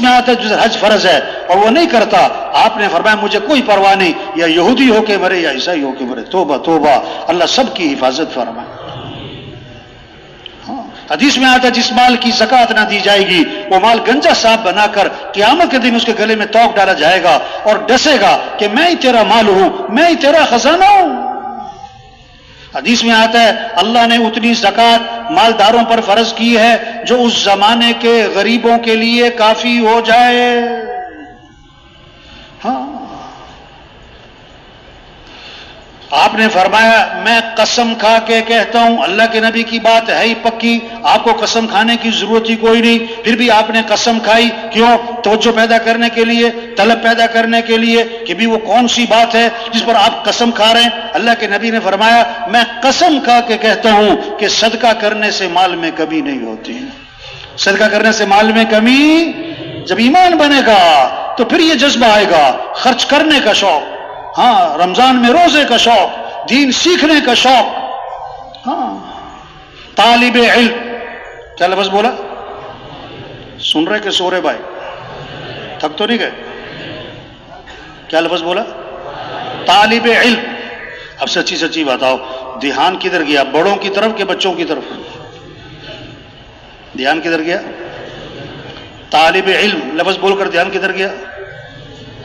میں آتا ہے جسے حج فرض ہے اور وہ نہیں کرتا، آپ نے فرمایا مجھے کوئی پرواہ نہیں، یا یہودی ہو کے مرے یا عیسائی ہو کے مرے، توبہ توبہ، اللہ سب کی حفاظت فرمائے۔ حدیث میں آتا ہے جس مال کی زکوٰۃ نہ دی جائے گی وہ مال گنجا صاحب بنا کر قیامت کے دن اس کے گلے میں توق ڈالا جائے گا اور ڈسے گا کہ میں ہی تیرا مال ہوں، میں ہی تیرا خزانہ ہوں۔ حدیث میں آتا ہے اللہ نے اتنی زکوٰۃ مالداروں پر فرض کی ہے جو اس زمانے کے غریبوں کے لیے کافی ہو جائے۔ ہاں، آپ نے فرمایا میں قسم کھا کے کہتا ہوں، اللہ کے نبی کی بات ہے ہی پکی، آپ کو قسم کھانے کی ضرورت ہی کوئی نہیں، پھر بھی آپ نے قسم کھائی، کیوں؟ توجہ پیدا کرنے کے لیے، طلب پیدا کرنے کے لیے کہ بھی وہ کون سی بات ہے جس پر آپ قسم کھا رہے ہیں۔ اللہ کے نبی نے فرمایا میں قسم کھا کے کہتا ہوں کہ صدقہ کرنے سے مال میں کمی نہیں ہوتی، صدقہ کرنے سے مال میں کمی، جب ایمان بنے گا تو پھر یہ جذبہ آئے گا، خرچ کرنے کا شوق، ہاں، رمضان میں روزے کا شوق، دین سیکھنے کا شوق۔ ہاں، طالب علم، کیا لفظ بولا؟ سن رہے کہ سو رہے بھائی؟ تھک تو نہیں گئے؟ کیا لفظ بولا؟ طالب علم۔ اب سچی سچی بتاؤ، دھیان کدھر گیا، بڑوں کی طرف کہ بچوں کی طرف؟ دھیان کدھر گیا؟ طالب علم لفظ بول کر دھیان کدھر گیا؟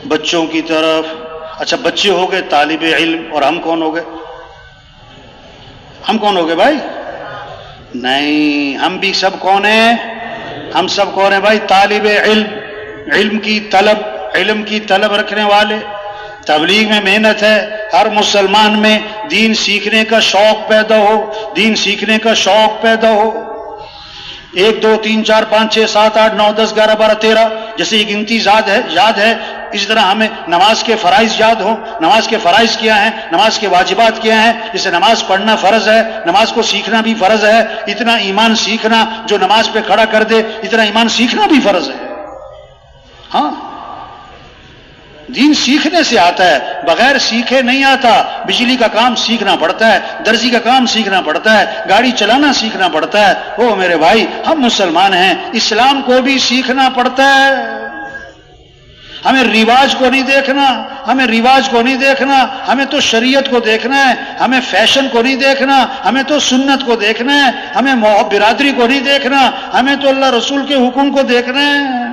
بچوں کی طرف۔ اچھا، بچے ہو گئے طالب علم، اور ہم کون ہو گئے؟ ہم کون ہو گئے بھائی؟ نہیں، ہم بھی سب کون ہیں؟ ہم سب کون ہیں بھائی؟ طالب علم، علم کی طلب، علم کی طلب رکھنے والے۔ تبلیغ میں محنت ہے، ہر مسلمان میں دین سیکھنے کا شوق پیدا ہو، دین سیکھنے کا شوق پیدا ہو۔ 1 2 3 4 5 6 7 8 9 10 11 12 13 جیسے یہ گنتی یاد ہے، اسی طرح ہمیں نماز کے فرائض یاد ہوں۔ نماز کے فرائض کیا ہیں، نماز کے واجبات کیا ہیں، جسے نماز پڑھنا فرض ہے، نماز کو سیکھنا بھی فرض ہے۔ اتنا ایمان سیکھنا جو نماز پہ کھڑا کر دے، اتنا ایمان سیکھنا بھی فرض ہے۔ ہاں، دین سیکھنے سے آتا ہے، بغیر سیکھے نہیں آتا۔ بجلی کا کام سیکھنا پڑتا ہے، درزی کا کام سیکھنا پڑتا ہے، گاڑی چلانا سیکھنا پڑتا ہے۔ او میرے بھائی، ہم مسلمان ہیں، اسلام کو بھی سیکھنا پڑتا ہے۔ ہمیں رواج کو نہیں دیکھنا، ہمیں رواج کو نہیں دیکھنا، ہمیں تو شریعت کو دیکھنا ہے۔ ہمیں فیشن کو نہیں دیکھنا، ہمیں تو سنت کو دیکھنا ہے۔ ہمیں برادری کو نہیں دیکھنا، ہمیں تو اللہ رسول کے حکم کو دیکھنا ہے۔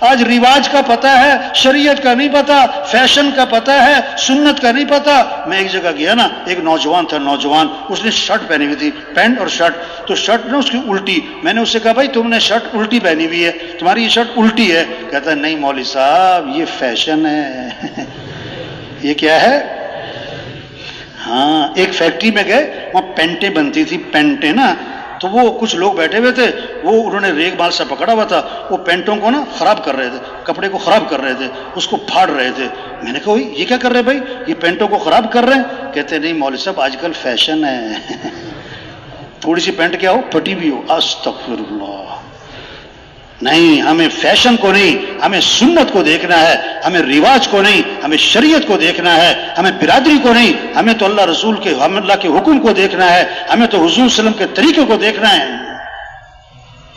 آج رواج کا پتہ ہے، شریعت کا نہیں پتہ، فیشن کا پتہ ہے، سنت کا نہیں پتہ۔ میں ایک جگہ گیا نا، ایک نوجوان تھا، اس نے شرٹ پہنی ہوئی تھی، پینٹ اور شرٹ، تو شرٹ نا اس کی الٹی۔ میں نے اس سے کہا بھائی تم نے شرٹ الٹی پہنی ہوئی ہے، تمہاری یہ شرٹ الٹی ہے۔ کہتا ہے نہیں مولوی صاحب، یہ فیشن ہے۔ یہ کیا ہے؟ ہاں، ایک فیکٹری میں گئے، وہاں پینٹیں بنتی تھی، پینٹیں نا، تو وہ کچھ لوگ بیٹھے ہوئے تھے، وہ انہوں نے ریگ مال سے پکڑا ہوا تھا، وہ پینٹوں کو نا خراب کر رہے تھے، کپڑے کو خراب کر رہے تھے، اس کو پھاڑ رہے تھے۔ میں نے کہا یہ کیا کر رہے بھائی، یہ پینٹوں کو خراب کر رہے ہیں؟ کہتے نہیں مولوی صاحب، آج کل فیشن ہے، تھوڑی سی پینٹ کیا ہو، پھٹی بھی ہو۔ استغفر اللہ۔ نہیں، ہمیں فیشن کو نہیں، ہمیں سنت کو دیکھنا ہے، ہمیں رواج کو نہیں، ہمیں شریعت کو دیکھنا ہے، ہمیں برادری کو نہیں، ہمیں تو اللہ رسول کے، ہم اللہ کے حکم کو دیکھنا ہے، ہمیں تو حضور صلی اللہ علیہ وسلم کے طریقے کو دیکھنا ہے۔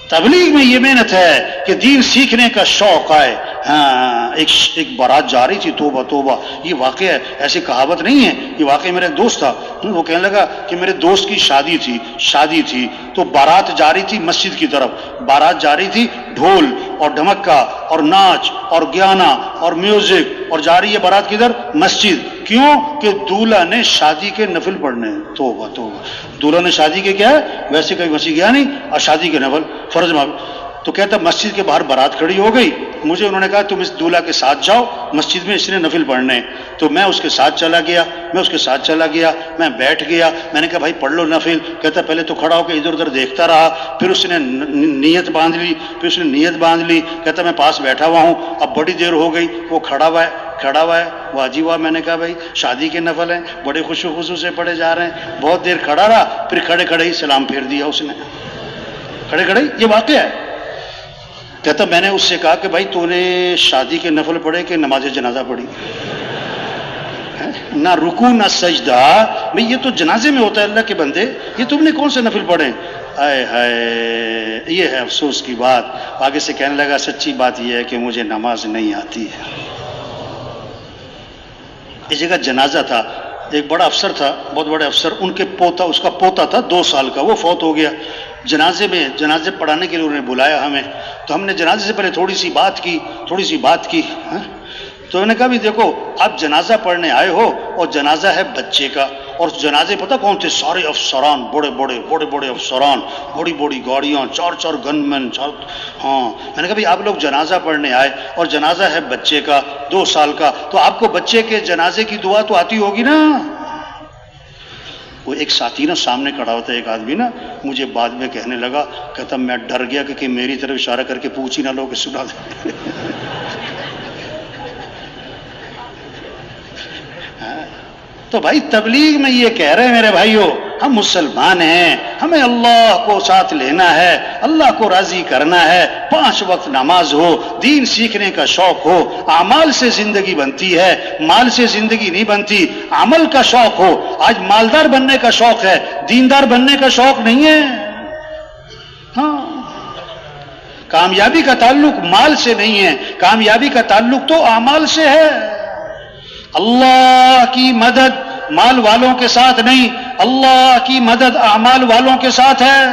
تبلیغ میں یہ محنت ہے کہ دین سیکھنے کا شوق آئے۔ ہاں، ایک بارات جا رہی تھی، توبہ توبہ، یہ واقعہ ہے، ایسی کہاوت نہیں ہے، یہ واقعہ میرا ایک دوست تھا، وہ کہنے لگا کہ میرے دوست کی شادی تھی تو بارات جا رہی تھی مسجد کی طرف، بارات جا رہی تھی، ڈھول اور ڈھمکا اور ناچ اور گانا اور میوزک، اور جا رہی ہے بارات کدھر؟ مسجد۔ کیوں؟ کہ دولہا نے شادی کے نفل پڑھنے ہیں۔ توبہ توبہ، دولہا نے شادی کے کیا ہے، ویسے کہیں مسجد گیا نہیں، اور شادی کے نفل فرض میں۔ تو کہتا مسجد کے باہر بارات کھڑی ہو گئی، مجھے انہوں نے کہا تم اس دولہا کے ساتھ جاؤ مسجد میں، اس نے نفل پڑھنے ہیں۔ تو میں اس کے ساتھ چلا گیا، میں بیٹھ گیا، میں نے کہا بھائی پڑھ لو نفل۔ کہتا پہلے تو کھڑا ہو کے ادھر ادھر دیکھتا رہا، پھر اس نے نیت باندھ لی، کہتا میں پاس بیٹھا ہوا ہوں، اب بڑی دیر ہو گئی، وہ کھڑا ہوا ہے، واجب ہوا۔ میں نے کہا بھائی شادی کے نفل ہیں، بڑے خوشو خصو سے پڑھے جا رہے ہیں۔ بہت دیر کھڑا رہا، پھر کھڑے کھڑے ہی سلام پھیر دیا اس نے، کھڑے کھڑے، یہ واقعہ ہے۔ کہتا میں نے اس سے کہا کہ بھائی تو نے شادی کے نفل پڑھے کہ نماز جنازہ پڑھی؟ نہ رکوع نہ سجدہ، بھئی یہ تو جنازے میں ہوتا ہے اللہ کے بندے، یہ تم نے کون سے نفل پڑھے؟ آئے ہائے، یہ ہے افسوس کی بات۔ آگے سے کہنے لگا سچی بات یہ ہے کہ مجھے نماز نہیں آتی ہے۔ اس جگہ جنازہ تھا، ایک بڑا افسر تھا، بہت بڑے افسر، ان کے پوتا، اس کا پوتا تھا 2 سال کا، وہ فوت ہو گیا۔ جنازے پڑھانے کے لیے انہوں نے بلایا ہمیں، تو ہم نے جنازے سے پہلے تھوڑی سی بات کی تو انہوں نے کہا بھی دیکھو آپ جنازہ پڑھنے آئے ہو اور جنازہ ہے بچے کا، اور جنازے پتہ کون تھے؟ سارے افسران، بڑے افسران، بڑی گاڑیاں، 4 گن مین، ہاں۔ میں نے کہا بھی آپ لوگ جنازہ پڑھنے آئے اور جنازہ ہے بچے کا 2 سال کا، تو آپ کو بچے کے جنازے کی دعا تو آتی ہوگی نا؟ وہ ایک ساتھی نا سامنے کھڑا ہوتا ہے، ایک آدمی نا مجھے بعد میں کہنے لگا، کہتا میں ڈر گیا کہ میری طرف اشارہ کر کے پوچھ ہی نہ لو کہ سنا دے۔ تو بھائی تبلیغ میں یہ کہہ رہے ہیں میرے بھائیوں، ہم مسلمان ہیں، ہمیں اللہ کو ساتھ لینا ہے، اللہ کو راضی کرنا ہے، 5 وقت نماز ہو، دین سیکھنے کا شوق ہو۔ اعمال سے زندگی بنتی ہے، مال سے زندگی نہیں بنتی، عمل کا شوق ہو۔ آج مالدار بننے کا شوق ہے، دیندار بننے کا شوق نہیں ہے۔ ہاں، کامیابی کا تعلق مال سے نہیں ہے، کامیابی کا تعلق تو اعمال سے ہے۔ اللہ کی مدد مال والوں کے ساتھ نہیں، اللہ کی مدد اعمال والوں کے ساتھ ہے۔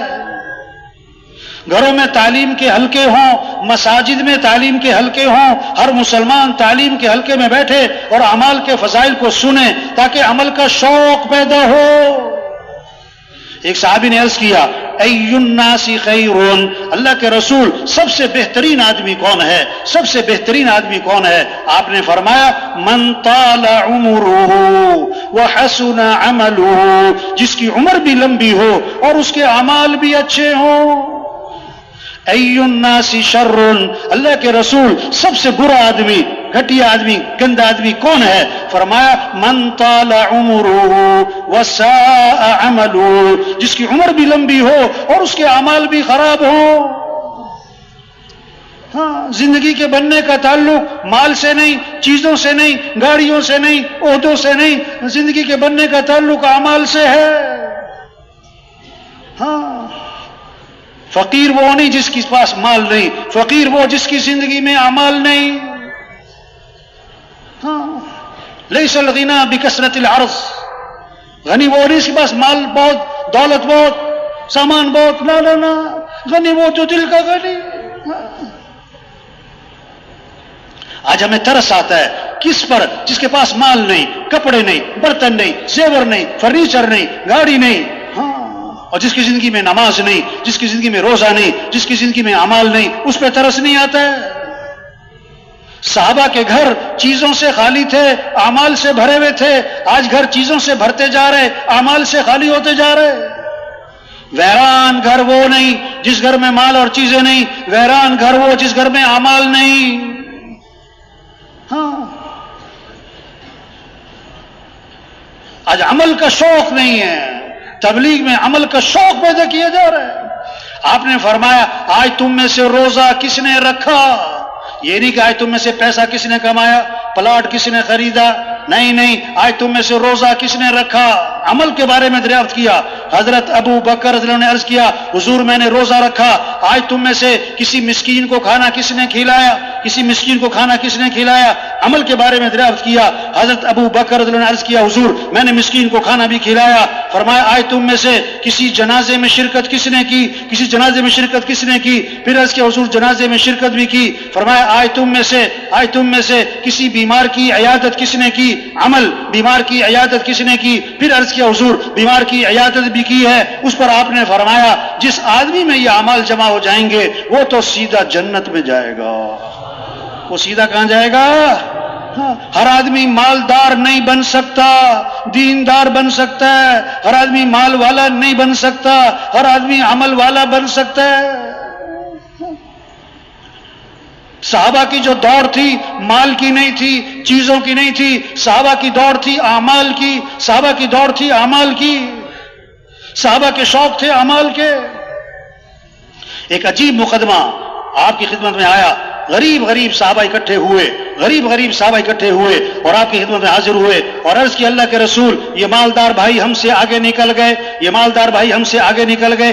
گھروں میں تعلیم کے حلقے ہوں، مساجد میں تعلیم کے حلقے ہوں، ہر مسلمان تعلیم کے حلقے میں بیٹھے اور اعمال کے فضائل کو سنے تاکہ عمل کا شوق پیدا ہو۔ ایک صحابی نے عرض کیا، ای الناس خیرون، اللہ کے رسول سب سے بہترین آدمی کون ہے؟ سب سے بہترین آدمی کون ہے؟ آپ نے فرمایا، من طال عمرہ وحسن عملہ، جس کی عمر بھی لمبی ہو اور اس کے اعمال بھی اچھے ہوں۔ ای الناس شر، اللہ کے رسول سب سے برا آدمی، گھٹیا آدمی، گندا آدمی کون ہے؟ فرمایا، من طال عمرہ وساء عملہ، جس کی عمر بھی لمبی ہو اور اس کے اعمال بھی خراب ہوں۔ ہاں، زندگی کے بننے کا تعلق مال سے نہیں، چیزوں سے نہیں، گاڑیوں سے نہیں، عہدوں سے نہیں، زندگی کے بننے کا تعلق اعمال سے ہے۔ ہاں، فقیر وہ نہیں جس کے پاس مال نہیں، فقیر وہ جس کی زندگی میں اعمال نہیں۔ ہاں، لیس الغنی بکثرت العرض، غنی وہ نہیں جس کے پاس مال بہت، دولت بہت، سامان بہت، نا، غنی وہ جو دل کا غنی۔ آج ہمیں ترس آتا ہے کس پر؟ جس کے پاس مال نہیں، کپڑے نہیں، برتن نہیں، زیور نہیں، فرنیچر نہیں، گاڑی نہیں، اور جس کی زندگی میں نماز نہیں، جس کی زندگی میں روزہ نہیں، جس کی زندگی میں اعمال نہیں، اس پہ ترس نہیں آتا ہے۔ صحابہ کے گھر چیزوں سے خالی تھے، اعمال سے بھرے ہوئے تھے، آج گھر چیزوں سے بھرتے جا رہے، اعمال سے خالی ہوتے جا رہے۔ ویران گھر وہ نہیں جس گھر میں مال اور چیزیں نہیں، ویران گھر وہ جس گھر میں اعمال نہیں۔ ہاں، آج عمل کا شوق نہیں ہے، تبلیغ میں عمل کا شوق پیدا کیا جا رہا ہے۔ آپ نے فرمایا، آج تم میں سے روزہ کس نے رکھا؟ یہ نہیں کہ آج تم میں سے پیسہ کس نے کمایا، پلاٹ کس نے خریدا، نہیں، آج تم میں سے روزہ کس نے رکھا؟ عمل کے بارے میں دریافت کیا۔ حضرت ابو بکر رضی اللہ عنہ نے عرض کیا، حضور میں نے روزہ رکھا، آج تم میں سے کسی مسکین کو کھانا کس نے کھلایا؟ کسی مسکین کو کھانا کس نے کھلایا؟ عمل کے بارے میں دریافت کیا۔ حضرت ابو بکر رضی اللہ عنہ نے عرض کیا، حضور میں نے مسکین کو کھانا بھی کھلایا۔ فرمایا، آج تم میں سے کسی جنازے میں شرکت کس نے کی؟ کسی جنازے میں شرکت کس نے کی؟ پھر عرض کیا، حضور جنازے میں شرکت بھی کی۔ فرمایا، آج تم میں سے کسی بیمار کی عیادت کس نے کی؟ عمل، بیمار کی عیادت کس نے کی؟ پھر عرض کیا، حضور بیمار کی عیادت بھی کی ہے۔ اس پر آپ نے فرمایا، جس آدمی میں یہ اعمال جمع ہو جائیں گے وہ تو سیدھا جنت میں جائے گا۔ وہ سیدھا کہاں جائے گا؟ ہر آدمی مالدار نہیں بن سکتا، دیندار بن سکتا ہے۔ ہر آدمی مال والا نہیں بن سکتا، ہر آدمی عمل والا بن سکتا ہے۔ صحابہ کی جو دوڑ تھی مال کی نہیں تھی، چیزوں کی نہیں تھی، صحابہ کی دوڑ تھی اعمال کی، صحابہ کی دوڑ تھی اعمال کی، صحابہ کے شوق تھے اعمال کے۔ ایک عجیب مقدمہ آپ کی خدمت میں آیا، غریب صحابہ اکٹھے ہوئے اور آپ کی خدمت میں حاضر ہوئے اور عرض کی، اللہ کے رسول یہ مالدار بھائی ہم سے آگے نکل گئے،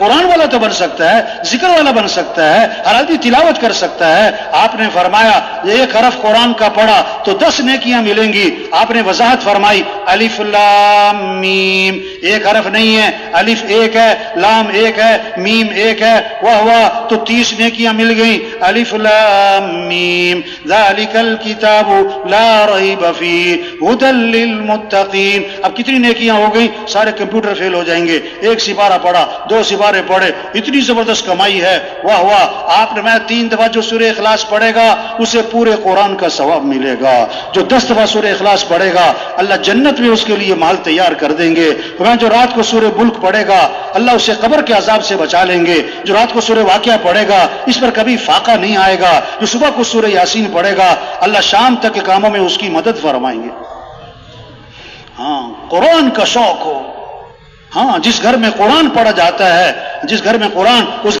قرآن والا تو بن سکتا ہے، ذکر والا بن سکتا ہے، ہر آدمی تلاوت کر سکتا ہے۔ آپ نے فرمایا ایک حرف قرآن کا پڑھا تو 10 نیکیاں ملیں گی۔ آپ نے وضاحت فرمائی الف لام میم، ایک حرف نہیں ہے، الف ایک ہے، لام ایک ہے، میم ایک ہے، واہ تو 30 نیکیاں مل گئیں۔ الف لام میم ذالک الکتاب لا ریب فیہ ھدی للمتقین۔ اب کتنی نیکیاں ہو گئی؟ سارے کمپیوٹر فیل ہو جائیں گے۔ ایک سپارہ پڑھا، 2 سپارے پڑھے، اتنی زبردست کمائی ہے، واہ واہ۔ آپ نے میں 3 دفعہ جو سورہ اخلاص پڑھے گا اسے پورے قرآن کا ثواب ملے گا، جو 10 دفعہ سورہ اخلاص پڑھے گا اللہ جنت میں اس کے لیے محل تیار کر دیں گے۔ میں جو رات کو سورہ ملک پڑھے گا اللہ اسے قبر کے عذاب سے بچا لیں گے۔ جو رات کو سورہ واقعہ پڑھے گا اس پر کبھی فاقہ نہیں آئے گا۔ جو صبح کو سورہ یاسین پڑھے گا اللہ شام تک کے کاموں میں اس کی مدد فرمائیں گے۔ ہاں قرآن کا شوق ہو، ہاں جس گھر میں قرآن پڑھا جاتا ہے، جس گھر میں قرآن اس